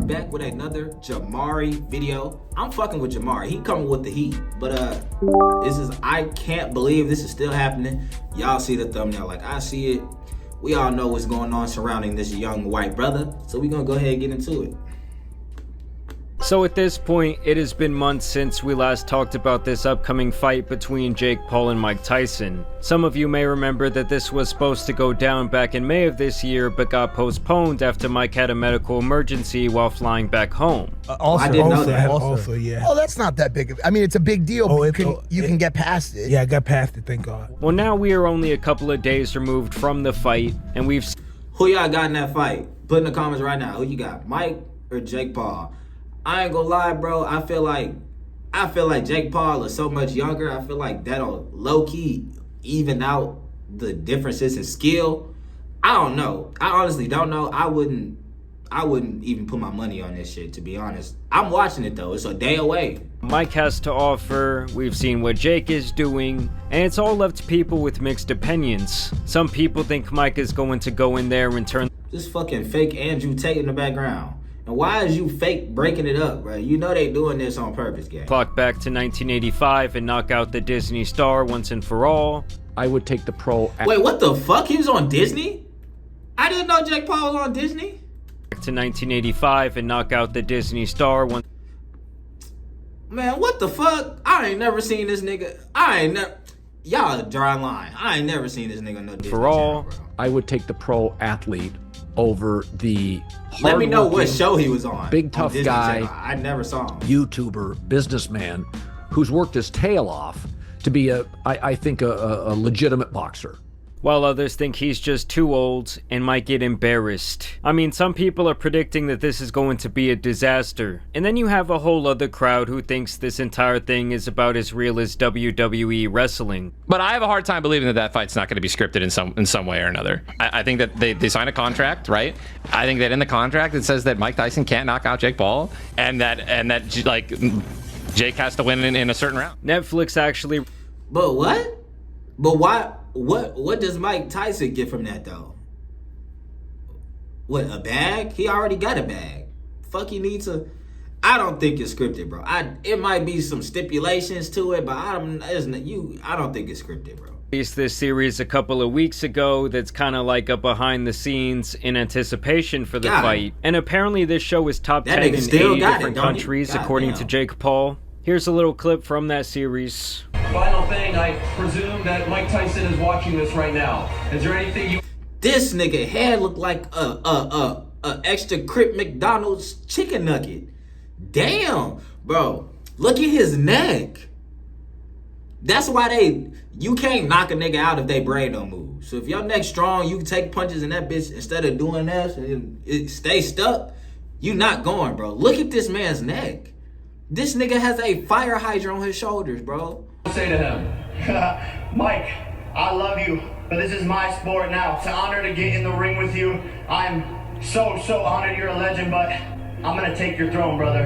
back with another Jamari video. I'm fucking with Jamari. He coming with the heat. But I can't believe this is still happening. Y'all see the thumbnail like I see it. We all know what's going on surrounding this young white brother. So we're gonna go ahead and get into it. So at this point, it has been months since we last talked about this upcoming fight between Jake Paul and Mike Tyson. Some of you may remember that this was supposed to go down back in May of this year, but got postponed after Mike had a medical emergency while flying back home. I didn't know that. Also, yeah. Oh, that's not that big. I mean, it's a big deal. Oh, But you can get past it. Yeah, I got past it, thank God. Well, now we are only a couple of days removed from the fight, and we've... Who y'all got in that fight? Put in the comments right now. Who you got, Mike or Jake Paul? I ain't gonna lie, bro. I feel like Jake Paul is so much younger. I feel like that'll low-key even out the differences in skill. I don't know. I honestly don't know. I wouldn't even put my money on this shit, to be honest. I'm watching it though. It's a day away. Mike has to offer, we've seen what Jake is doing, and it's all left people with mixed opinions. Some people think Mike is going to go in there and turn this fucking fake Andrew Tate in the background. And why is you fake breaking it up, bro? You know they doing this on purpose, gang. clock back to 1985 and knock out the Disney star once and for all. I would take the pro... Wait, what the fuck? He was on Disney? I didn't know Jake Paul was on Disney. Back to 1985 and knock out the Disney star once... Man, what the fuck? I ain't never seen this nigga. Y'all dry line. I ain't never seen this nigga on no Disney For all, channel, bro. I would take the pro athlete over the Let me know what show he was on. Big tough Disney guy. Channel. I never saw him. YouTuber, businessman, who's worked his tail off to be I think a legitimate boxer. while others think he's just too old and might get embarrassed. I mean, some people are predicting that this is going to be a disaster. And then you have a whole other crowd who thinks this entire thing is about as real as WWE wrestling. But I have a hard time believing that that fight's not going to be scripted in some way or another. I think that they sign a contract, right? I think that in the contract it says that Mike Tyson can't knock out Jake Paul, and that like Jake has to win in a certain round. Netflix actually... But what? But why? What does Mike Tyson get from that though? What, a bag? He already got a bag. Fuck, he needs a... I don't think it's scripted, bro. It might be some stipulations to it, but I don't think it's scripted, bro. Released this series a couple of weeks ago that's kind of like a behind the scenes in anticipation for the fight. And apparently this show is top 10 in 80 different countries according to Jake Paul. Here's a little clip from that series. Final thing, I presume that Mike Tyson is watching this right now. Is there anything you... This nigga head look like a extra Crip McDonald's chicken nugget. Damn, bro. Look at his neck. That's why you can't knock a nigga out if they brain don't move. So if your neck's strong, you can take punches in that bitch instead of doing that and it stay stuck. You not going, bro. Look at this man's neck. This nigga has a fire hydrant on his shoulders, bro. Say to him, Mike, I love you, but this is my sport now. It's an honor to get in the ring with you. I'm so honored. You're a legend, but I'm gonna take your throne, brother.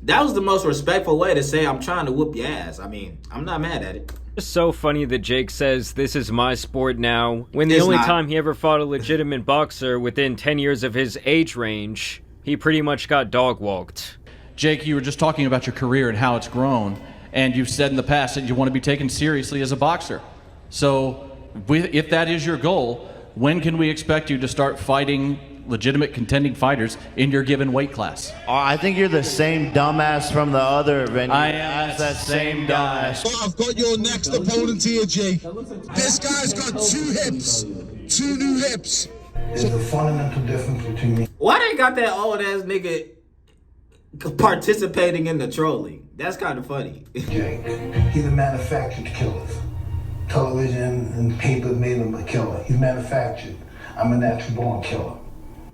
That was the most respectful way to say I'm trying to whoop your ass. I mean, I'm not mad at it. It's so funny that Jake says this is my sport now, when the only time he ever fought a legitimate boxer within 10 years of his age range, he pretty much got dog walked. Jake, you were just talking about your career and how it's grown, and you've said in the past that you want to be taken seriously as a boxer. So, if that is your goal, when can we expect you to start fighting legitimate contending fighters in your given weight class? I think you're the same dumbass from the other venue. I am that same dumbass. I've got your next opponent here, Jake. This guy's got 2 hips. 2 new hips. There's a fundamental difference between me. Why they got that old ass nigga participating in the trolling? That's kind of funny. Jake, he's a manufactured killer. Television and paper made him a killer. He's manufactured. I'm a natural born killer.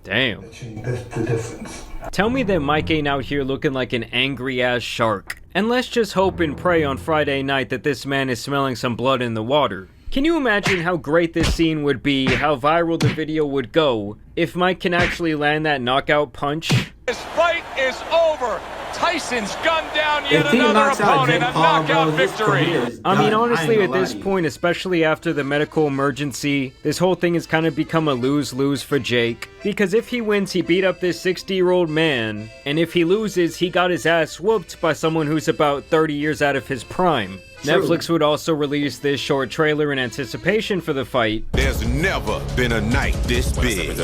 Damn. That's the difference. Tell me that Mike ain't out here looking like an angry ass shark. And let's just hope and pray on Friday night that this man is smelling some blood in the water. Can you imagine how great this scene would be, how viral the video would go, if Mike can actually land that knockout punch? This fight is over. Tyson's gunned down If yet he another knocks out opponent, Jake a Paul, bro, knockout his victory. career is I mean, done. honestly, ain't at gonna this lie to you. point, especially after the medical emergency, this whole thing has kind of become a lose-lose for Jake. Because if he wins, he beat up this 60-year-old man, and if he loses, he got his ass whooped by someone who's about 30 years out of his prime. True. Netflix would also release this short trailer in anticipation for the fight. There's never been a night this big.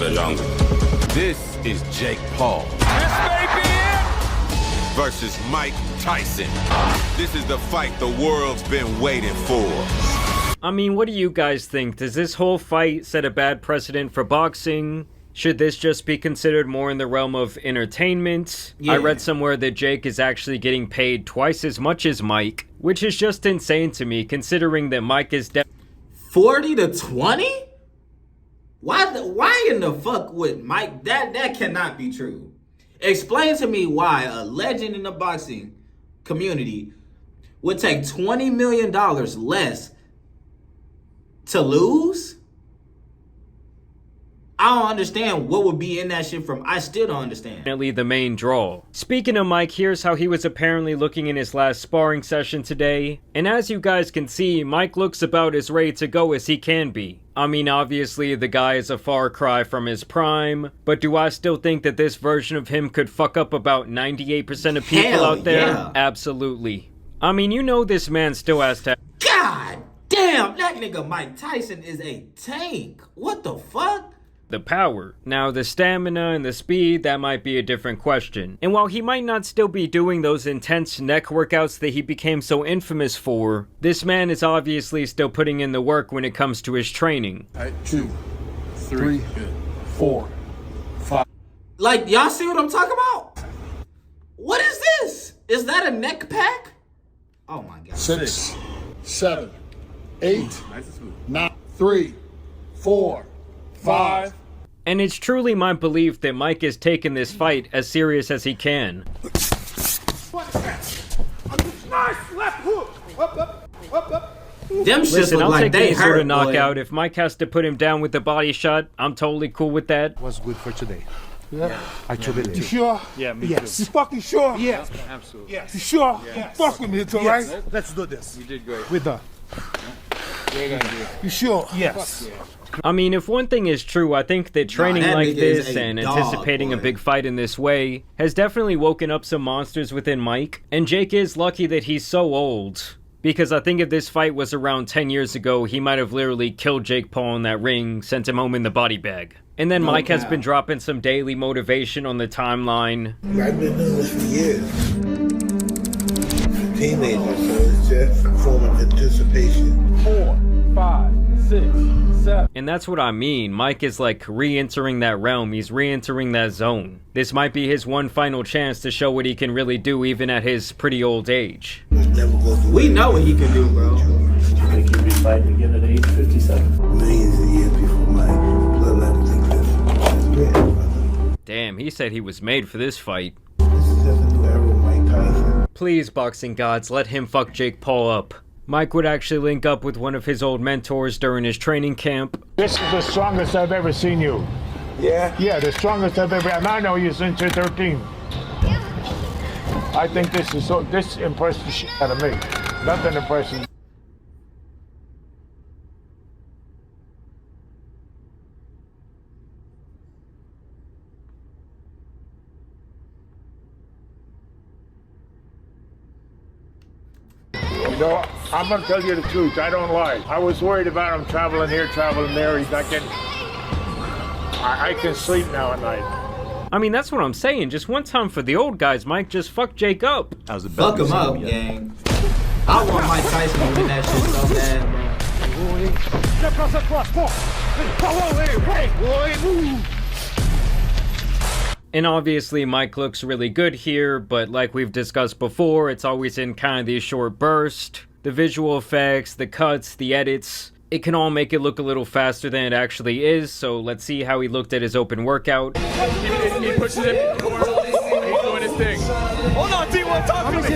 This is Jake Paul. This may be it. Versus Mike Tyson. This is the fight the world's been waiting for. I mean, what do you guys think? Does this whole fight set a bad precedent for boxing? Should this just be considered more in the realm of entertainment? Yeah. I read somewhere that Jake is actually getting paid twice as much as Mike, which is just insane to me, considering that Mike is 40 to 20? Why in the fuck would Mike? That cannot be true. Explain to me why a legend in the boxing community would take $20 million less to lose? I don't understand what would be in that shit from. I still don't understand. definitely the main draw. Speaking of Mike, here's how he was apparently looking in his last sparring session today. And as you guys can see, Mike looks about as ready to go as he can be. I mean, obviously, the guy is a far cry from his prime, but do I still think that this version of him could fuck up about 98% of people Hell out there? yeah. Absolutely. I mean, you know this man still has to... God damn, that nigga Mike Tyson is a tank. What the fuck? the power. Now, the stamina and the speed, that might be a different question. And while he might not still be doing those intense neck workouts that he became so infamous for, this man is obviously still putting in the work when it comes to his training. 2, 3, 4, 5. Like, y'all see what I'm talking about? What is this? Is that a neck pack? Oh my God. 6, 7, 8, 9, 3, 4, 5. And it's truly my belief that Mike is taking this fight as serious as he can. Them shits Listen, look I'll like take they any sort hurt, of knockout. boy. If Mike has to put him down with the body shot, I'm totally cool with that. What's good for today? Yeah. I truly You sure? Yeah, me Yes. too. You fucking sure? Yeah, absolutely. Yes. You sure? Yes. Fuck with me, it's all Yes. right? Let's do this. You did great. We're done. You sure? Yes. I mean, if one thing is true, I think that training that like nigga is this a and dog, anticipating a boy. big fight in this way has definitely woken up some monsters within Mike. And Jake is lucky that he's so old, because I think if this fight was around 10 years ago, he might have literally killed Jake Paul in that ring, sent him home in the body bag. And then No Mike has doubt. been dropping some daily motivation on the timeline. I've been doing this for years. Teenagers, so it's just a form of anticipation. 4, 5, 6, 7. And that's what I mean. Mike is like re-entering that realm. He's re-entering that zone. This might be his one final chance to show what he can really do even at his pretty old age. We know what he can do, bro. Think you'd be fighting again at age 57? Millions of years before my bloodline existed. Damn, he said he was made for this fight. This is just a new era of Mike Tyson. Please, boxing gods, let him fuck Jake Paul up. Mike would actually link up with one of his old mentors during his training camp. This is the strongest I've ever seen you. Yeah? Yeah, the strongest I've ever, and I know you since you're 13. I think this impressed the shit out of me. Nothing impresses. You know, I'm gonna tell you the truth. I don't lie. I was worried about him traveling here, traveling there. He's not getting. I can sleep now at night. I mean, that's what I'm saying. Just one time for the old guys, Mike, just fuck Jake up. Fuck him up, gang. I want Mike Tyson to win that shit so bad, bro. And obviously, Mike looks really good here, but like we've discussed before, it's always in kind of these short bursts. The visual effects, the cuts, the edits, it can all make it look a little faster than it actually is, so let's see how he looked at his open workout. He pushes it forward. He's doing his thing. Hold on, D1, talk to me.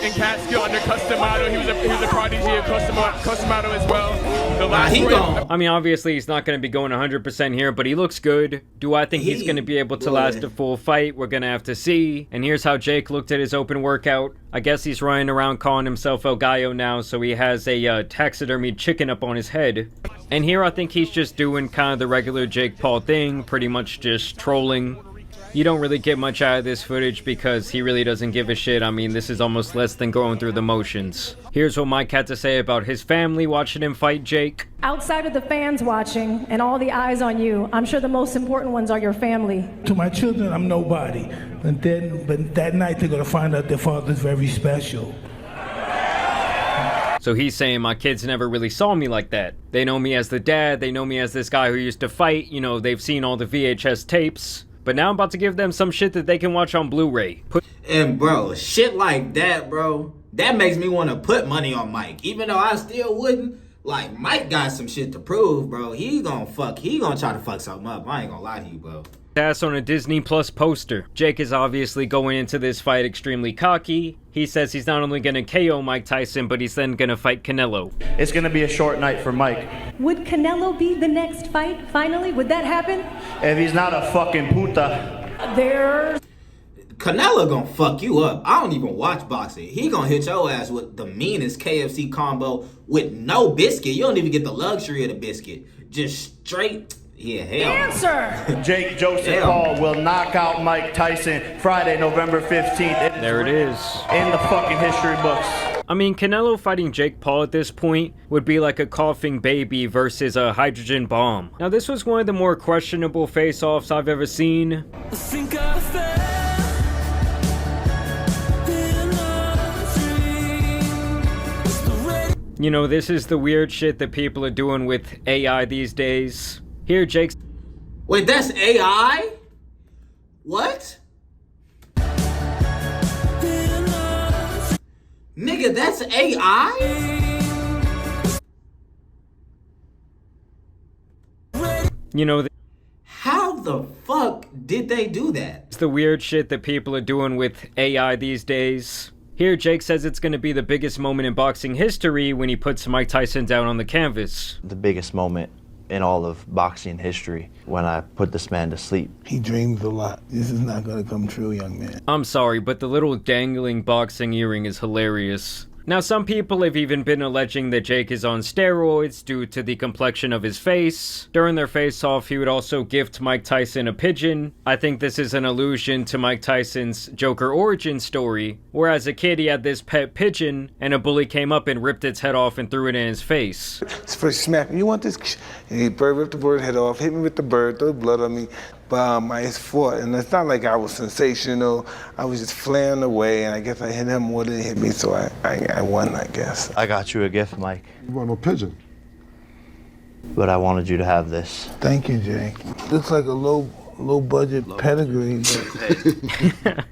in Catskill under Customato. He was a prodigy of Customato as well. The last he gone. I mean, obviously he's not going to be going 100% here, but he looks good. Do I think he's going to be able to last a full fight? We're going to have to see. And here's how Jake looked at his open workout. I guess he's running around calling himself El Gallo now, so he has a taxidermied chicken up on his head. And here I think he's just doing kind of the regular Jake Paul thing, pretty much just trolling. You don't really get much out of this footage because he really doesn't give a shit. I mean, this is almost less than going through the motions. Here's what Mike had to say about his family watching him fight Jake. Outside of the fans watching and all the eyes on you, I'm sure the most important ones are your family. To my children, I'm nobody. But that night, they're going to find out their father's very special. So he's saying my kids never really saw me like that. They know me as the dad, they know me as this guy who used to fight, you know, they've seen all the VHS tapes. But now I'm about to give them some shit that they can watch on Blu-ray. And bro, shit like that, bro, that makes me want to put money on Mike. Even though I still wouldn't. Like, Mike got some shit to prove, bro. He gonna try to fuck something up. I ain't gonna lie to you, bro. Ass on a Disney Plus poster. Jake is obviously going into this fight extremely cocky. He says he's not only gonna KO Mike Tyson, but he's then gonna fight Canelo. It's gonna be a short night for Mike. Would Canelo be the next fight, finally? Would that happen? If he's not a fucking puta. Canelo gonna fuck you up. I don't even watch boxing. He gonna hit your ass with the meanest KFC combo with no biscuit. You don't even get the luxury of the biscuit. Just straight, yeah, hell. Answer! Jake Joseph Paul will knock out Mike Tyson Friday, November 15th. There it is. In the fucking history books. I mean, Canelo fighting Jake Paul at this point would be like a coughing baby versus a hydrogen bomb. Now, this was one of the more questionable face-offs I've ever seen. You know, this is the weird shit that people are doing with AI these days. Here, Jake's... Wait, that's AI? What? Nigga, that's AI? You know... How the fuck did they do that? It's the weird shit that people are doing with AI these days. Here, Jake says it's going to be the biggest moment in boxing history when he puts Mike Tyson down on the canvas. The biggest moment in all of boxing history when I put this man to sleep. He dreams a lot. This is not going to come true, young man. I'm sorry, but the little dangling boxing earring is hilarious. Now, some people have even been alleging that Jake is on steroids due to the complexion of his face. During their face-off, he would also gift Mike Tyson a pigeon. I think this is an allusion to Mike Tyson's Joker origin story, where as a kid he had this pet pigeon, and a bully came up and ripped its head off and threw it in his face. It's first smack me. You want this? And he ripped the bird head off, hit me with the bird, threw blood on me. But I fought, and it's not like I was sensational. I was just flaring away, and I guess I hit him more than he hit me, so I won, I guess. I got you a gift, Mike. You want no pigeon? But I wanted you to have this. Thank you, Jake. Looks like a low budget pedigree, but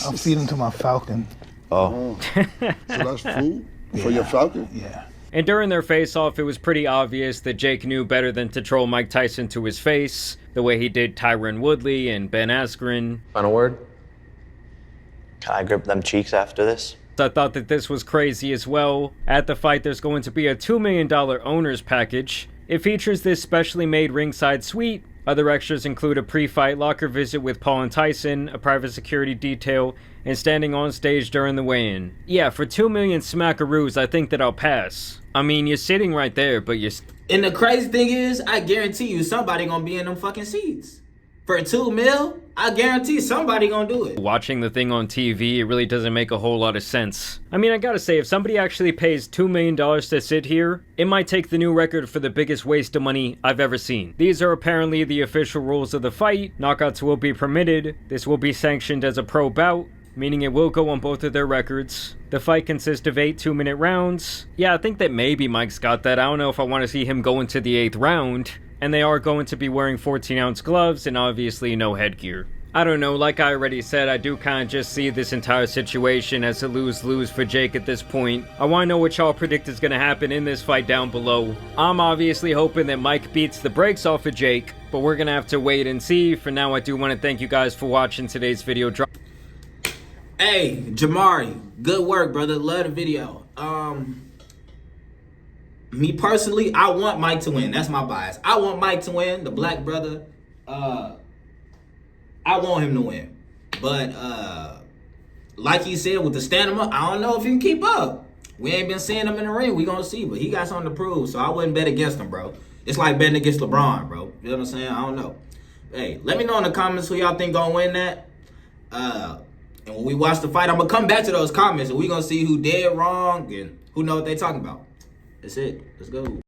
I'll feed him to my falcon. Oh. So that's food for your falcon? Yeah. And during their face-off, it was pretty obvious that Jake knew better than to troll Mike Tyson to his face, the way he did Tyron Woodley and Ben Askren. Final word? Can I grip them cheeks after this? I thought that this was crazy as well. At the fight, there's going to be a $2 million owner's package. It features this specially made ringside suite. Other extras include a pre-fight locker visit with Paul and Tyson, a private security detail, and standing on stage during the weigh-in. Yeah, for 2 million smackaroos, I think that I'll pass. I mean, you're sitting right there, but you're... And the crazy thing is, I guarantee you somebody gonna be in them fucking seats. For 2 mil, I guarantee somebody gonna do it. Watching the thing on TV, it really doesn't make a whole lot of sense. I mean, I gotta say, if somebody actually pays $2 million to sit here, it might take the new record for the biggest waste of money I've ever seen. These are apparently the official rules of the fight. Knockouts will be permitted. This will be sanctioned as a pro bout, meaning it will go on both of their records. The fight consists of 8 2-minute rounds. Yeah, I think that maybe Mike's got that. I don't know if I want to see him go into the 8th round. And they are going to be wearing 14-ounce gloves and obviously no headgear. I don't know, like I already said, I do kind of just see this entire situation as a lose-lose for Jake at this point. I want to know what y'all predict is going to happen in this fight down below. I'm obviously hoping that Mike beats the brakes off of Jake, but we're going to have to wait and see. For now, I do want to thank you guys for watching today's video. Hey, Jamari, Good work, brother. Love the video. Me personally, I want Mike to win. That's my bias. I want Mike to win, the black brother. I want him to win. But like he said with the stamina, I don't know if he can keep up. We ain't been seeing him in the ring. We gonna see, but he got something to prove. So I wouldn't bet against him, bro. It's like betting against LeBron, bro. You know what I'm saying? I don't know. Hey, let me know in the comments who y'all think gonna win that. And when we watch the fight, I'm gonna come back to those comments and we gonna see who did wrong and who know what they talking about. That's it. Let's go.